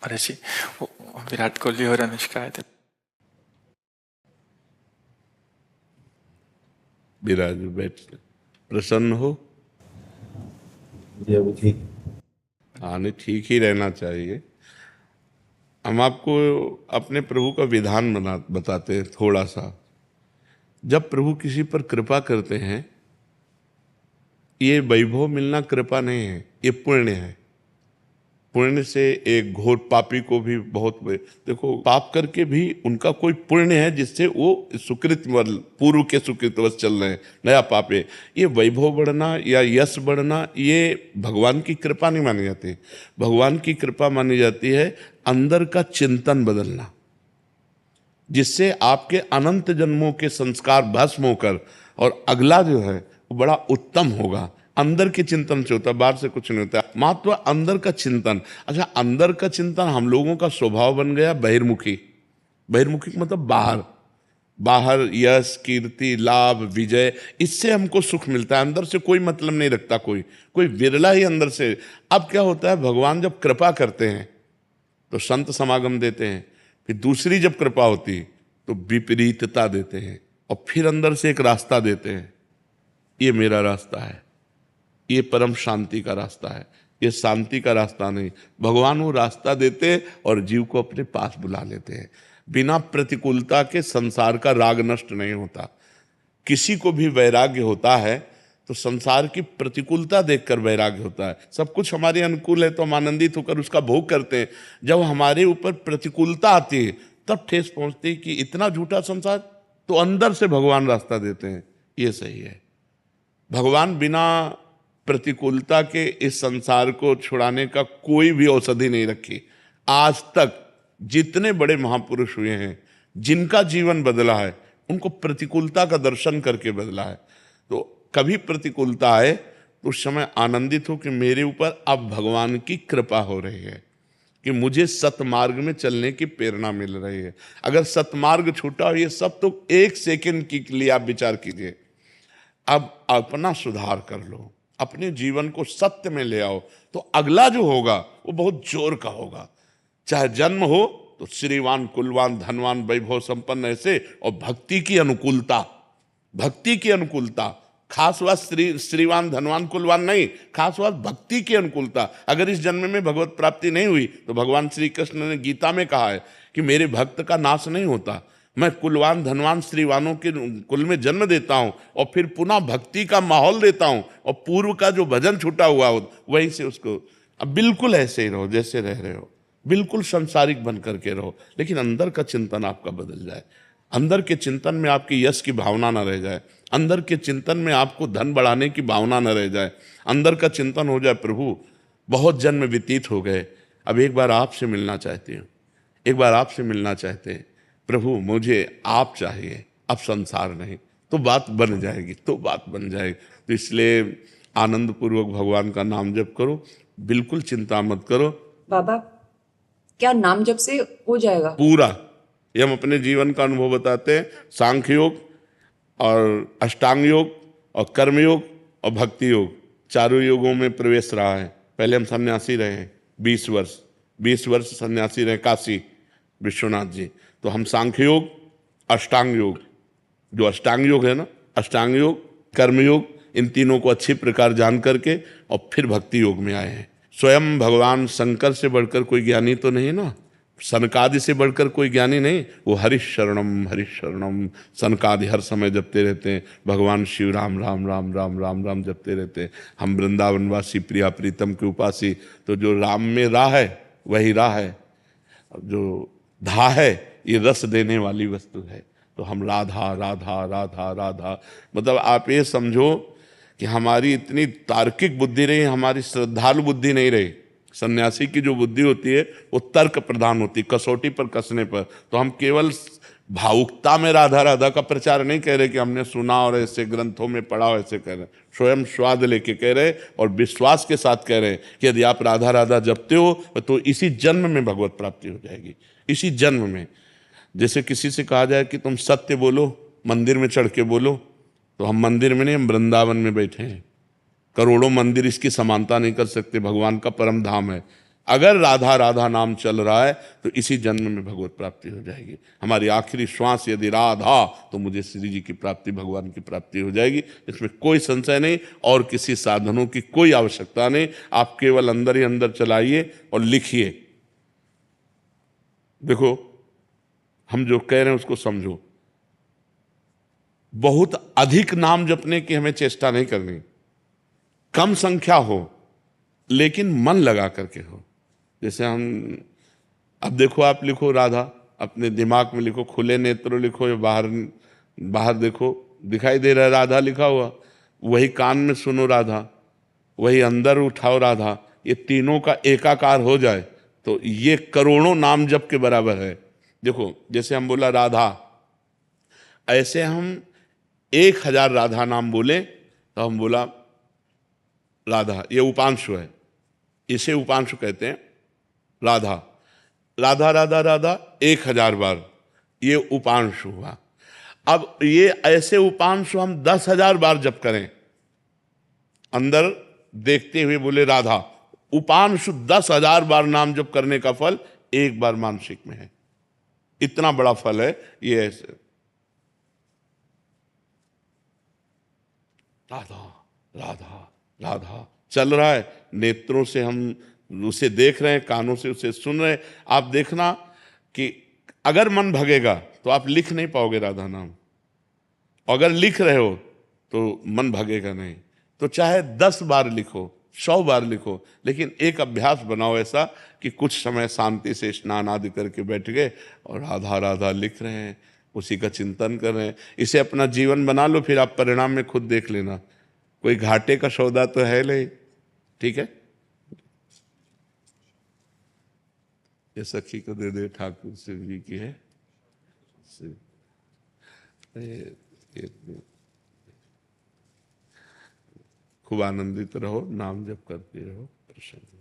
महाराज जी, वो विराट कोहली और अनुष्का आए थे। विराज बैठ प्रसन्न हो। जी अभी ठीक। हाँ, नहीं ठीक ही रहना चाहिए। हम आपको अपने प्रभु का विधान बताते हैं थोड़ा सा। जब प्रभु किसी पर कृपा करते हैं, ये वैभव मिलना कृपा नहीं है, ये पुण्य है। पुण्य से एक घोर पापी को भी देखो, पाप करके भी उनका कोई पुण्य है जिससे वो सुकृत पूर्व के सुकृतवश चल रहे हैं, नया पाप है। ये वैभव बढ़ना या यश बढ़ना ये भगवान की कृपा नहीं मानी जाती। भगवान की कृपा मानी जाती है अंदर का चिंतन बदलना, जिससे आपके अनंत जन्मों के संस्कार भस्म होकर और अगला जो है वो बड़ा उत्तम होगा। अंदर के चिंतन से होता है, बाहर से कुछ नहीं होता। मात्र अंदर का चिंतन। अच्छा, अंदर का चिंतन हम लोगों का स्वभाव बन गया बहिर्मुखी। बहिर्मुखी मतलब बाहर, बाहर यश कीर्ति लाभ विजय, इससे हमको सुख मिलता है। अंदर से कोई मतलब नहीं रखता कोई, कोई विरला ही अंदर से। अब क्या होता है, भगवान जब कृपा करते हैं तो संत समागम देते हैं, फिर दूसरी जब कृपा होती तो विपरीतता देते हैं, और फिर अंदर से एक रास्ता देते हैं। ये मेरा रास्ता है, ये परम शांति का रास्ता है, ये शांति का रास्ता नहीं। भगवान वो रास्ता देते और जीव को अपने पास बुला लेते हैं। बिना प्रतिकूलता के संसार का राग नष्ट नहीं होता। किसी को भी वैराग्य होता है तो संसार की प्रतिकूलता देखकर वैराग्य होता है। सब कुछ हमारे अनुकूल है तो हम आनंदित होकर उसका भोग करते हैं। जब हमारे ऊपर प्रतिकूलता आती है तब ठेस पहुंचती है कि इतना झूठा संसार, तो अंदर से भगवान रास्ता देते हैं। ये सही है। भगवान बिना प्रतिकूलता के इस संसार को छुड़ाने का कोई भी औषधि नहीं रखी। आज तक जितने बड़े महापुरुष हुए हैं, जिनका जीवन बदला है, उनको प्रतिकूलता का दर्शन करके बदला है। तो कभी प्रतिकूलता आए तो उस समय आनंदित हो कि मेरे ऊपर अब भगवान की कृपा हो रही है, कि मुझे सतमार्ग में चलने की प्रेरणा मिल रही है। अगर सतमार्ग छूटा हो, ये सब तो एक सेकंड के लिए आप विचार कीजिए। अब अपना सुधार कर लो, अपने जीवन को सत्य में ले आओ, तो अगला जो होगा वो बहुत जोर का होगा। चाहे जन्म हो तो श्रीवान कुलवान धनवान वैभव संपन्न ऐसे, और भक्ति की अनुकूलता, भक्ति की अनुकूलता। खास बात श्रीवान धनवान कुलवान नहीं, खास बात भक्ति की अनुकूलता। अगर इस जन्म में भगवत प्राप्ति नहीं हुई तो भगवान श्री कृष्ण ने गीता में कहा है कि मेरे भक्त का नाश नहीं होता। मैं कुलवान धनवान श्रीवानों के कुल में जन्म देता हूं और फिर पुनः भक्ति का माहौल देता हूं, और पूर्व का जो भजन छूटा हुआ हो वहीं से उसको। अब बिल्कुल ऐसे ही रहो जैसे रह रहे हो, बिल्कुल संसारिक बन करके रहो, लेकिन अंदर का चिंतन आपका बदल जाए। अंदर के चिंतन में आपकी यश की भावना न रह जाए, अंदर के चिंतन में आपको धन बढ़ाने की भावना न रह जाए। अंदर का चिंतन हो जाए, प्रभु बहुत जन्म व्यतीत हो गए, अब एक बार आपसे मिलना चाहती हूँ, एक बार आपसे मिलना चाहते हैं प्रभु, मुझे आप चाहिए, अब संसार नहीं। तो बात बन जाएगी, तो बात बन जाएगी। तो इसलिए आनंद पूर्वक भगवान का नाम जप करो, बिल्कुल चिंता मत करो। बाबा, क्या नाम जप से हो जाएगा? पूरा, ये हम अपने जीवन का अनुभव बताते हैं। सांख्य योग और अष्टांग योग और कर्म योग और भक्ति योग, चारों योगों में प्रवेश रहा है। पहले हम सन्यासी रहे हैं 20 वर्ष सन्यासी रहे काशी विश्वनाथ जी। तो हम सांख्य योग, अष्टांग योग, जो अष्टांग योग है ना, अष्टांग योग कर्मयोग, इन तीनों को अच्छी प्रकार जान करके और फिर भक्ति योग में आए हैं। स्वयं भगवान शंकर से बढ़कर कोई ज्ञानी तो नहीं ना, सनकादि से बढ़कर कोई ज्ञानी नहीं। वो हरिशरणम सनकादि हर समय जपते रहते हैं। भगवान शिव राम राम राम राम राम राम जपते रहते हैं। हम वृंदावनवासी प्रिया प्रीतम के उपासी, तो जो राम में राह है वही राह है, जो धा है ये रस देने वाली वस्तु है। तो हम राधा राधा राधा राधा, मतलब आप ये समझो कि हमारी इतनी तार्किक बुद्धि रही, हमारी श्रद्धालु बुद्धि नहीं रही। सन्यासी की जो बुद्धि होती है वो तर्क प्रधान होती, कसौटी पर कसने पर। तो हम केवल भावुकता में राधा राधा का प्रचार नहीं कह रहे कि हमने सुना और ऐसे ग्रंथों में पढ़ा हो, ऐसे कह रहे, स्वयं स्वाद लेके कह रहे और विश्वास के साथ कह रहे कि यदि आप राधा राधा जपते हो तो इसी जन्म में भगवत प्राप्ति हो जाएगी, इसी जन्म में। जैसे किसी से कहा जाए कि तुम सत्य बोलो, मंदिर में चढ़ के बोलो, तो हम मंदिर में नहीं, हम वृंदावन में बैठे हैं। करोड़ों मंदिर इसकी समानता नहीं कर सकते, भगवान का परम धाम है। अगर राधा राधा नाम चल रहा है तो इसी जन्म में भगवत प्राप्ति हो जाएगी। हमारी आखिरी श्वास यदि राधा, तो मुझे श्री जी की प्राप्ति, भगवान की प्राप्ति हो जाएगी। इसमें कोई संशय नहीं और किसी साधनों की कोई आवश्यकता नहीं। आप केवल अंदर ही अंदर चलाइए और लिखिए। देखो, हम जो कह रहे हैं उसको समझो। बहुत अधिक नाम जपने की हमें चेष्टा नहीं करनी, कम संख्या हो लेकिन मन लगा करके हो। जैसे हम, अब देखो, आप लिखो राधा, अपने दिमाग में लिखो, खुले नेत्रों लिखो या बाहर बाहर देखो, दिखाई दे रहा है राधा लिखा हुआ। वही कान में सुनो राधा, वही अंदर उठाओ राधा। ये तीनों का एकाकार हो जाए तो ये करोड़ों नाम जप के बराबर है। देखो, जैसे हम बोला राधा, ऐसे हम 1000 राधा नाम बोले तो हम बोला राधा, ये उपांशु है, इसे उपांशु कहते हैं। राधा राधा राधा राधा 1000 बार, ये उपांशु हुआ। अब ये ऐसे उपांशु हम 10,000 बार जप करें, अंदर देखते हुए बोले राधा, उपांशु 10,000 बार नाम जप करने का फल एक बार मानसिक में है। इतना बड़ा फल है ये। ऐसे राधा राधा राधा चल रहा है, नेत्रों से हम उसे देख रहे हैं, कानों से उसे सुन रहे हैं। आप देखना कि अगर मन भगेगा तो आप लिख नहीं पाओगे राधा नाम, अगर लिख रहे हो तो मन भगेगा नहीं। तो चाहे 10 बार लिखो, 100 बार लिखो, लेकिन एक अभ्यास बनाओ ऐसा कि कुछ समय शांति से स्नान आदि करके बैठ गए और राधा राधा लिख रहे हैं, उसी का चिंतन कर रहे हैं। इसे अपना जीवन बना लो, फिर आप परिणाम में खुद देख लेना। कोई घाटे का सौदा तो है नहीं, ठीक है। ये सखी को दे दे, ठाकुर शिव जी की है। खूब आनंदित रहो, नाम जप करते रहो, प्रसन्न।